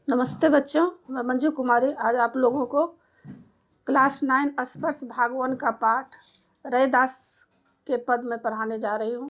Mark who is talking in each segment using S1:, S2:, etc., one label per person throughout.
S1: नमस्ते बच्चों, मैं मंजू कुमारी आज आप लोगों को क्लास 9 स्पर्श भाग 1 का पाठ रैदास के पद में पढ़ाने जा रही हूँ।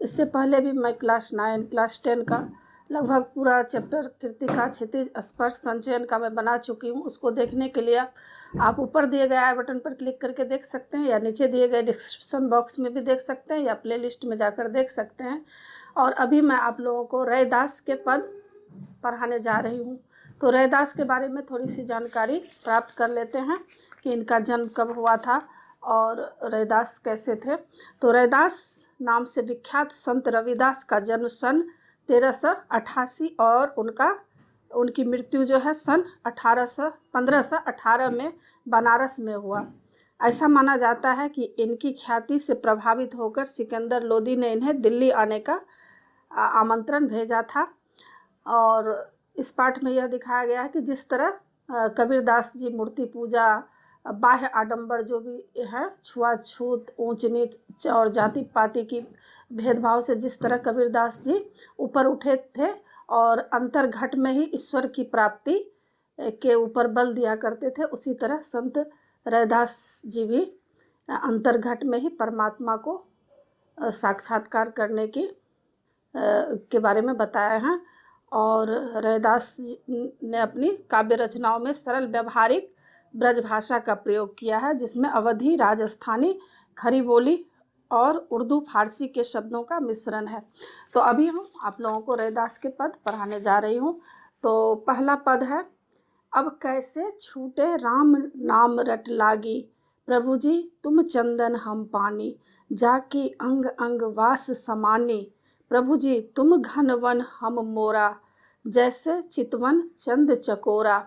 S1: इससे पहले भी मैं क्लास 9 क्लास 10 का लगभग पूरा चैप्टर कृतिका क्षितिज स्पर्श संचयन का मैं बना चुकी हूँ। उसको देखने के लिए आप ऊपर दिए गए आई बटन पर क्लिक करके देख सकते हैं या नीचे दिए गए डिस्क्रिप्शन बॉक्स में भी देख सकते हैं या प्लेलिस्ट में जाकर देख सकते हैं। और अभी मैं आप लोगों को रैदास के पद पढ़ाने जा रही हूँ। तो रैदास के बारे में थोड़ी सी जानकारी प्राप्त कर लेते हैं कि इनका जन्म कब हुआ था और रैदास कैसे थे। तो रैदास नाम से विख्यात संत रविदास का जन्म सन 1388 और उनकी मृत्यु जो है सन 1518 में बनारस में हुआ। ऐसा माना जाता है कि इनकी ख्याति से प्रभावित होकर सिकंदर लोदी ने इन्हें दिल्ली आने का आमंत्रण भेजा था। और इस पाठ में यह दिखाया गया है कि जिस तरह कबीरदास जी मूर्ति पूजा, बाह्य आडंबर जो भी है, छुआछूत, ऊंच नीच और जाति पाति की भेदभाव से जिस तरह कबीरदास जी ऊपर उठे थे और अंतर्घट में ही ईश्वर की प्राप्ति के ऊपर बल दिया करते थे, उसी तरह संत रैदास जी भी अंतर्घट में ही परमात्मा को साक्षात्कार करने के बारे में बताया है। और रैदास ने अपनी काव्य रचनाओं में सरल व्यवहारिक ब्रज भाषा का प्रयोग किया है, जिसमें अवधी, राजस्थानी, खरी बोली और उर्दू फारसी के शब्दों का मिश्रण है। तो अभी हम आप लोगों को रैदास के पद पढ़ाने जा रही हूँ। तो पहला पद है, अब कैसे छूटे राम नाम रट लागी, प्रभु जी तुम चंदन हम पानी, जाकी अंग अंग वास समानी, प्रभु जी तुम घन वन हम मोरा, जैसे चितवन चंद चकोरा,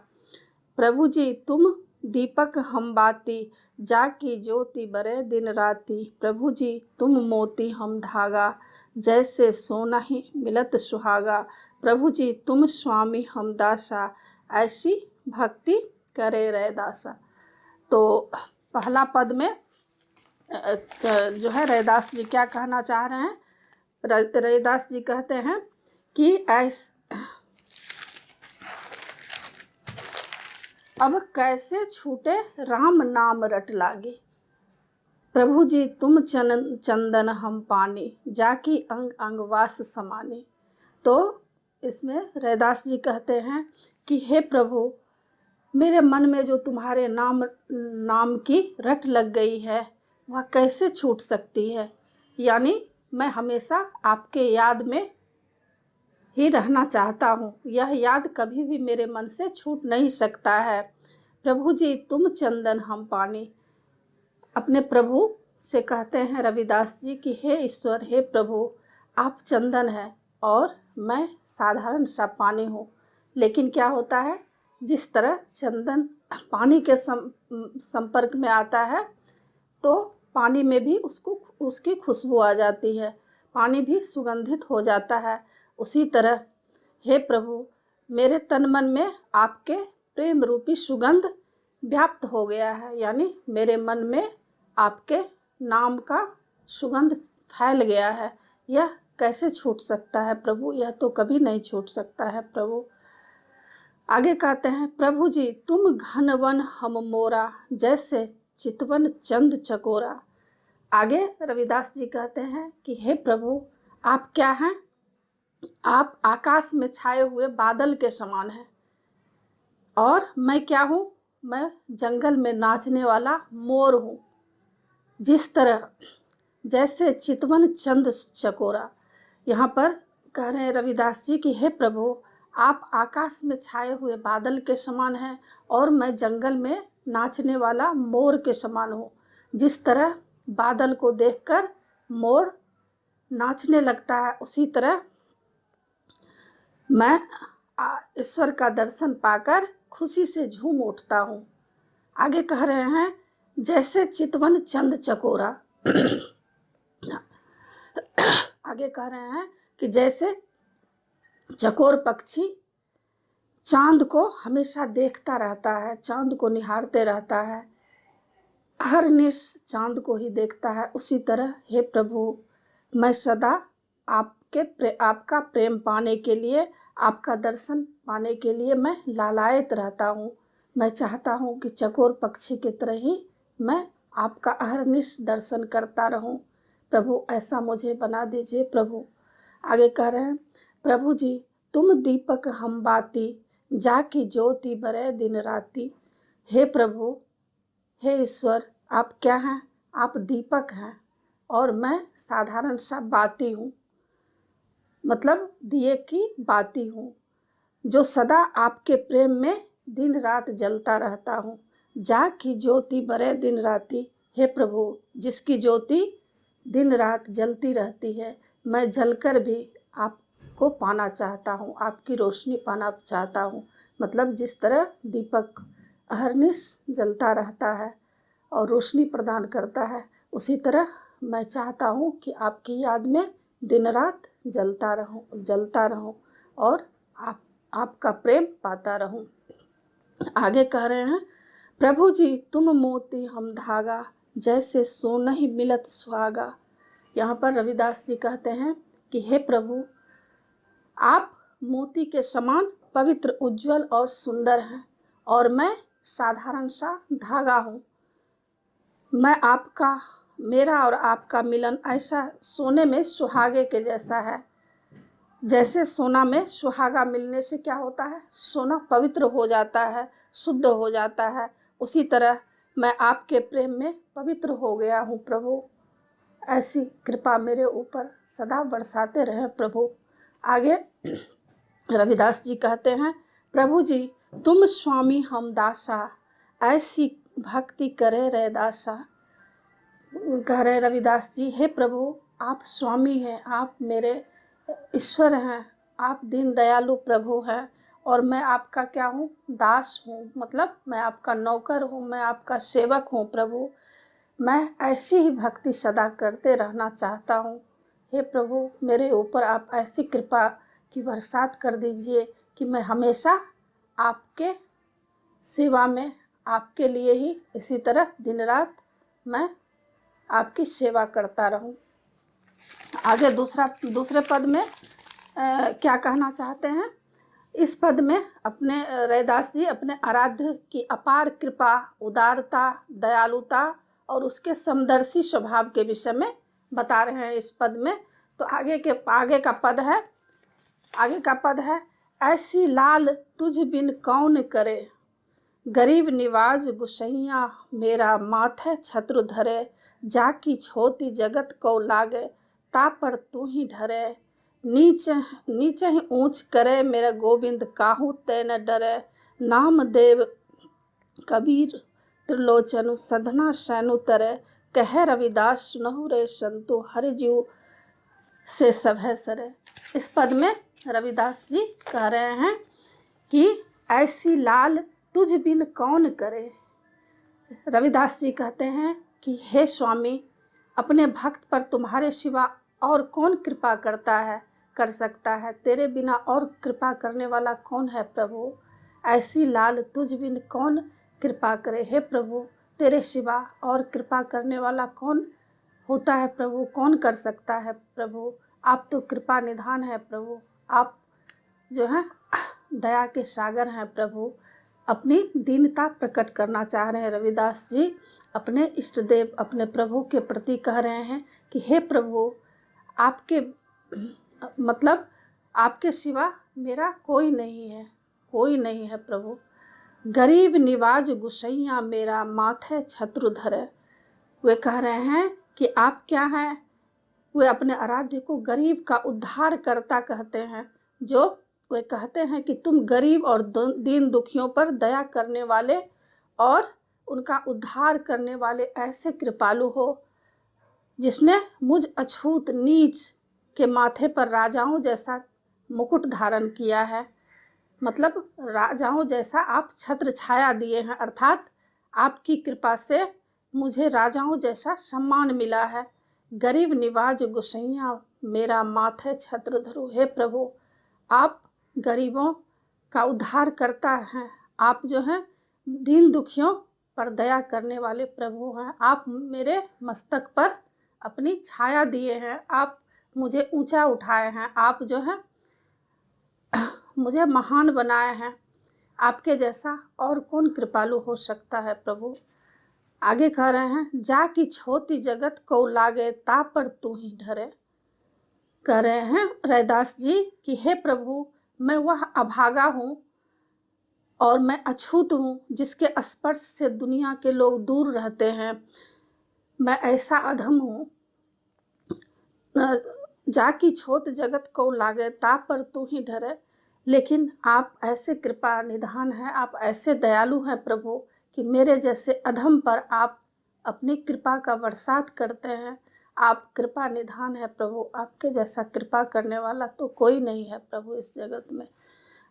S1: प्रभु जी तुम दीपक हम बाती, जाकी ज्योति बरे दिन राती, प्रभु जी तुम मोती हम धागा, जैसे सोना ही मिलत सुहागा, प्रभु जी तुम स्वामी हम दासा, ऐसी भक्ति करे रैदासा। तो पहला पद में जो है रैदास जी क्या कहना चाह रहे हैं। रैदास जी कहते हैं कि अब कैसे छूटे राम नाम रट लागी, प्रभु जी तुम चंदन हम पानी, जाकी अंग अंग वास समानी। तो इसमें रैदास जी कहते हैं कि हे प्रभु, मेरे मन में जो तुम्हारे नाम की रट लग गई है वह कैसे छूट सकती है। यानी मैं हमेशा आपके याद में ही रहना चाहता हूँ, यह याद कभी भी मेरे मन से छूट नहीं सकता है। प्रभु जी तुम चंदन हम पानी, अपने प्रभु से कहते हैं रविदास जी कि हे ईश्वर, हे प्रभु, आप चंदन हैं और मैं साधारण सा पानी हूँ। लेकिन क्या होता है, जिस तरह चंदन पानी के संपर्क में आता है तो पानी में भी उसकी खुशबू आ जाती है, पानी भी सुगंधित हो जाता है। उसी तरह हे प्रभु, मेरे तन मन में आपके प्रेम रूपी सुगंध व्याप्त हो गया है, यानी मेरे मन में आपके नाम का सुगंध फैल गया है। यह कैसे छूट सकता है प्रभु, यह तो कभी नहीं छूट सकता है प्रभु। आगे कहते हैं, प्रभु जी तुम घनवन हम मोरा, जैसे चितवन चंद चकोरा। आगे रविदास जी कहते हैं कि हे प्रभु, आप क्या हैं, आप आकाश में छाए हुए बादल के समान हैं और मैं क्या हूँ, मैं जंगल में नाचने वाला मोर हूँ। जिस तरह जैसे चितवन चंद चकोरा, यहाँ पर कह रहे हैं रविदास जी कि हे प्रभु, आप आकाश में छाए हुए बादल के समान हैं और मैं जंगल में नाचने वाला मोर के समान हूँ। जिस तरह बादल को देखकर मोर नाचने लगता है, उसी तरह मैं ईश्वर का दर्शन पाकर खुशी से झूम उठता हूँ। आगे कह रहे हैं, जैसे चितवन चंद चकोरा। आगे कह रहे हैं कि जैसे चकोर पक्षी चाँद को हमेशा देखता रहता है, चाँद को निहारते रहता है, हर निश चाँद को ही देखता है। उसी तरह हे प्रभु, मैं सदा आपका प्रेम पाने के लिए, आपका दर्शन पाने के लिए मैं लालायित रहता हूँ। मैं चाहता हूँ कि चकोर पक्षी की तरह ही मैं आपका अहरनिश दर्शन करता रहूँ। प्रभु ऐसा मुझे बना दीजिए प्रभु। आगे कह रहे हैं, प्रभु जी तुम दीपक हम बाती, जाकी ज्योति बरे दिन राती। हे प्रभु, हे ईश्वर, आप क्या हैं? आप दीपक हैं और मैं साधारण सा बाती हूँ, मतलब दिए की बाती हूँ, जो सदा आपके प्रेम में दिन रात जलता रहता हूँ। जा की ज्योति बरे दिन राती। हे प्रभु, जिसकी ज्योति दिन रात जलती रहती है, मैं जलकर भी आपको पाना चाहता हूँ, आपकी रोशनी पाना चाहता हूँ। मतलब जिस तरह दीपक अहरनिश जलता रहता है और रोशनी प्रदान करता है, उसी तरह मैं चाहता हूँ कि आपकी याद में दिन रात जलता रहूं और आपका प्रेम पाता रहूं। आगे कह रहे हैं, प्रभु जी तुम मोती हम धागा, जैसे सोना ही मिलत सुहागा। यहाँ पर रविदास जी कहते हैं कि हे प्रभु, आप मोती के समान पवित्र, उज्जवल और सुंदर हैं और मैं साधारण सा धागा हूँ। मेरा और आपका मिलन ऐसा सोने में सुहागे के जैसा है। जैसे सोना में सुहागा मिलने से क्या होता है? सोना पवित्र हो जाता है, शुद्ध हो जाता है। उसी तरह मैं आपके प्रेम में पवित्र हो गया हूँ प्रभु। ऐसी कृपा मेरे ऊपर सदा बरसाते रहें प्रभु। आगे रविदास जी कहते हैं, प्रभु जी तुम स्वामी हम दासा, ऐसी भक्ति करे रे दासा। कह रहे रविदास जी, हे प्रभु, आप स्वामी हैं, आप मेरे ईश्वर हैं, आप दीन दयालु प्रभु हैं और मैं आपका क्या हूँ? दास हूँ, मतलब मैं आपका नौकर हूँ, मैं आपका सेवक हूँ प्रभु। मैं ऐसी ही भक्ति सदा करते रहना चाहता हूँ। हे प्रभु, मेरे ऊपर आप ऐसी कृपा की बरसात कर दीजिए कि मैं हमेशा आपके सेवा में, आपके लिए ही इसी तरह दिन रात मैं आपकी सेवा करता रहूं। आगे दूसरे पद में क्या कहना चाहते हैं? इस पद में अपने रैदास जी अपने आराध्य की अपार कृपा, उदारता, दयालुता और उसके समदर्शी स्वभाव के विषय में बता रहे हैं इस पद में। तो आगे का पद है, ऐसी लाल तुझ बिन कौन करे, गरीब निवाज गुसैया मेरा माथे छत्र धरे, जाकी छोटी जगत को लागे, ता पर तू ही ढरे, नीचे ही ऊंच करे मेरा गोविंद काहू ते न डरे, नाम देव कबीर त्रिलोचनु सधना सैनु तरे, कह रविदास सुनहु रे संतो हरि जीव से सब है सरे। इस पद में रविदास जी कह रहे हैं कि ऐसी लाल तुझ बिन कौन करे। रविदास जी कहते हैं कि हे स्वामी, अपने भक्त पर तुम्हारे सिवा और कौन कृपा कर सकता है? तेरे बिना और कृपा करने वाला कौन है प्रभु? ऐसी लाल तुझ बिन कौन कृपा करे। हे प्रभु, तेरे सिवा और कृपा करने वाला कौन होता है प्रभु? कौन कर सकता है प्रभु? आप तो कृपा निधान है प्रभु, आप जो हैं दया के सागर हैं प्रभु। अपनी दीनता प्रकट करना चाह रहे हैं रविदास जी, अपने इष्ट देव, अपने प्रभु के प्रति कह रहे हैं कि हे प्रभु, आपके सिवा मेरा कोई नहीं है प्रभु। गरीब निवाज गुसैया मेरा माथे छत्र धरे। वे कह रहे हैं कि आप क्या हैं? वे अपने आराध्य को गरीब का उद्धार करता कहते हैं। वे कहते हैं कि तुम गरीब और दीन दुखियों पर दया करने वाले और उनका उद्धार करने वाले ऐसे कृपालु हो, जिसने मुझ अछूत नीच के माथे पर राजाओं जैसा मुकुट धारण किया है। मतलब राजाओं जैसा आप छत्र छाया दिए हैं, अर्थात आपकी कृपा से मुझे राजाओं जैसा सम्मान मिला है। गरीब निवाज गुसैया मेरा माथे छत्र धरो। हे प्रभु, आप गरीबों का उद्धार करता है। आप जो हैं दीन दुखियों पर दया करने वाले प्रभु हैं। आप मेरे मस्तक पर अपनी छाया दिए हैं, आप मुझे ऊंचा उठाए हैं, आप जो है मुझे महान बनाए हैं। आपके जैसा और कौन कृपालु हो सकता है प्रभु। आगे कह रहे हैं, जा की छोटी जगत को लागे ता पर तू ही डरे। कह रहे हैं रैदास जी कि हे प्रभु, मैं वह अभागा हूँ और मैं अछूत हूँ जिसके स्पर्श से दुनिया के लोग दूर रहते हैं। मैं ऐसा अधम हूँ। जाकी छोट जगत को लागे ता पर तू ही डरे। लेकिन आप ऐसे कृपा निधान हैं, आप ऐसे दयालु हैं प्रभु कि मेरे जैसे अधम पर आप अपनी कृपा का बरसात करते हैं। आप कृपा निधान है प्रभु, आपके जैसा कृपा करने वाला तो कोई नहीं है प्रभु इस जगत में।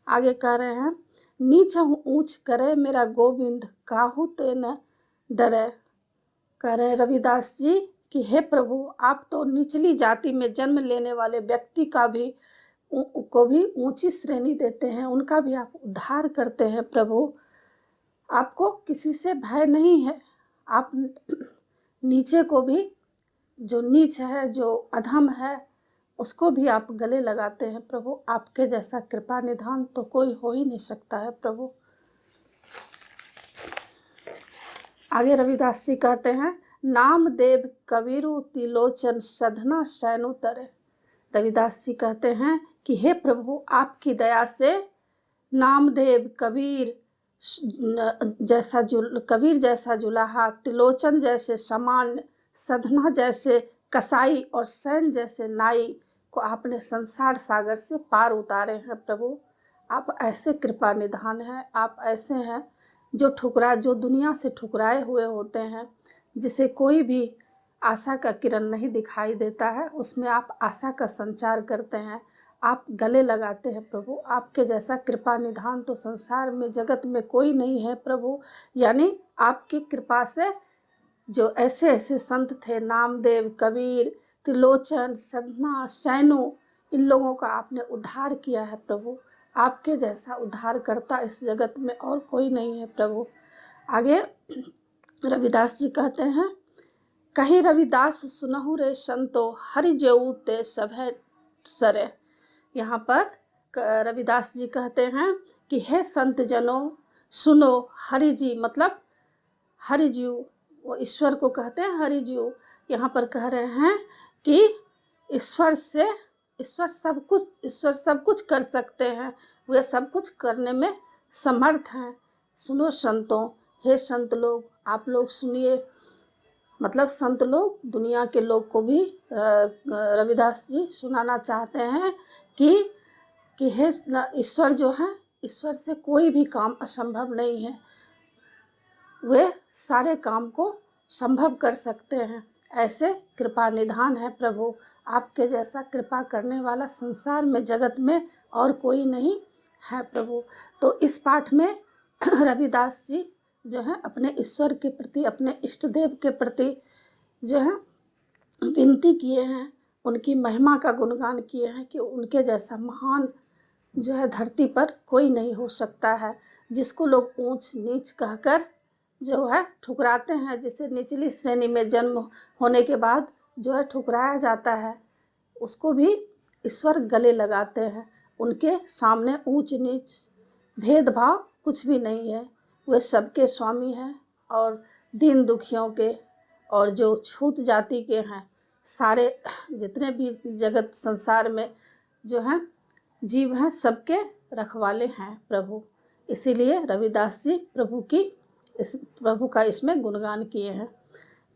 S1: आगे कह रहे हैं, नीच ऊंच करे मेरा गोविंद काहू ते न डरे। कह रहे हैं रविदास जी कि हे प्रभु, आप तो निचली जाति में जन्म लेने वाले व्यक्ति का भी को भी ऊंची श्रेणी देते हैं, उनका भी आप उद्धार करते हैं प्रभु। आपको किसी से भय नहीं है। आप नीचे को भी, जो नीच है, जो अधम है, उसको भी आप गले लगाते हैं प्रभु। आपके जैसा कृपा निधान तो कोई हो ही नहीं सकता है प्रभु। आगे रविदास जी कहते हैं, नामदेव कबीरु तिलोचन सधना शैनु तरे। रविदास जी कहते हैं कि हे प्रभु, आपकी दया से नामदेव कबीर जैसा जुलाहा, तिलोचन जैसे सामान्य, सधना जैसे कसाई और सैन जैसे नाई को आपने संसार सागर से पार उतारे हैं प्रभु। आप ऐसे कृपा निधान हैं, आप ऐसे हैं जो दुनिया से ठुकराए हुए होते हैं, जिसे कोई भी आशा का किरण नहीं दिखाई देता है, उसमें आप आशा का संचार करते हैं, आप गले लगाते हैं प्रभु। आपके जैसा कृपा निधान तो संसार में, जगत में कोई नहीं है प्रभु। यानी आपकी कृपा से जो ऐसे ऐसे संत थे, नामदेव, कबीर, त्रिलोचन, सधना, शैनु, इन लोगों का आपने उद्धार किया है प्रभु। आपके जैसा उद्धार करता इस जगत में और कोई नहीं है प्रभु। आगे रविदास जी कहते हैं, कही रविदास सुनहु रे संतो हरि जेऊ ते सभे सरे। यहाँ पर रविदास जी कहते हैं कि हे संत जनों, सुनो। हरि जी मतलब हरि जीव, वो ईश्वर को कहते हैं हरि जीव। यहाँ पर कह रहे हैं कि ईश्वर सब कुछ कर सकते हैं, वे सब कुछ करने में समर्थ हैं। सुनो संतों, हे संत लोग, आप लोग सुनिए। मतलब संत लोग, दुनिया के लोग को भी रविदास जी सुनाना चाहते हैं कि हे ईश्वर जो है, ईश्वर से कोई भी काम असंभव नहीं है, वे सारे काम को संभव कर सकते हैं। ऐसे कृपा निधान है प्रभु। आपके जैसा कृपा करने वाला संसार में, जगत में और कोई नहीं है प्रभु। तो इस पाठ में रविदास जी जो है अपने ईश्वर के प्रति, अपने इष्ट देव के प्रति जो है विनती किए हैं, उनकी महिमा का गुणगान किए हैं कि उनके जैसा महान जो है धरती पर कोई नहीं हो सकता है। जिसको लोग ऊंच नीच कहकर जो है ठुकराते हैं, जिसे निचली श्रेणी में जन्म होने के बाद जो है ठुकराया जाता है, उसको भी ईश्वर गले लगाते हैं। उनके सामने ऊंच नीच भेदभाव कुछ भी नहीं है। वे सबके स्वामी हैं और दीन दुखियों के और जो छूत जाति के हैं, सारे जितने भी जगत संसार में जो हैं जीव हैं, सबके रखवाले हैं प्रभु। इसीलिए रविदास जी प्रभु का इसमें गुणगान किए हैं।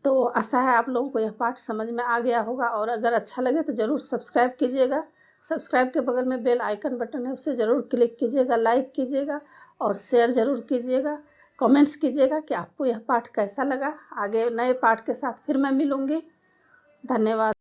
S1: तो आशा है आप लोगों को यह पाठ समझ में आ गया होगा, और अगर अच्छा लगे तो ज़रूर सब्सक्राइब कीजिएगा। सब्सक्राइब के बगल में बेल आइकन बटन है, उसे ज़रूर क्लिक कीजिएगा, लाइक कीजिएगा और शेयर ज़रूर कीजिएगा। कमेंट्स कीजिएगा कि आपको यह पाठ कैसा लगा। आगे नए पाठ के साथ फिर मैं मिलूँगी। धन्यवाद।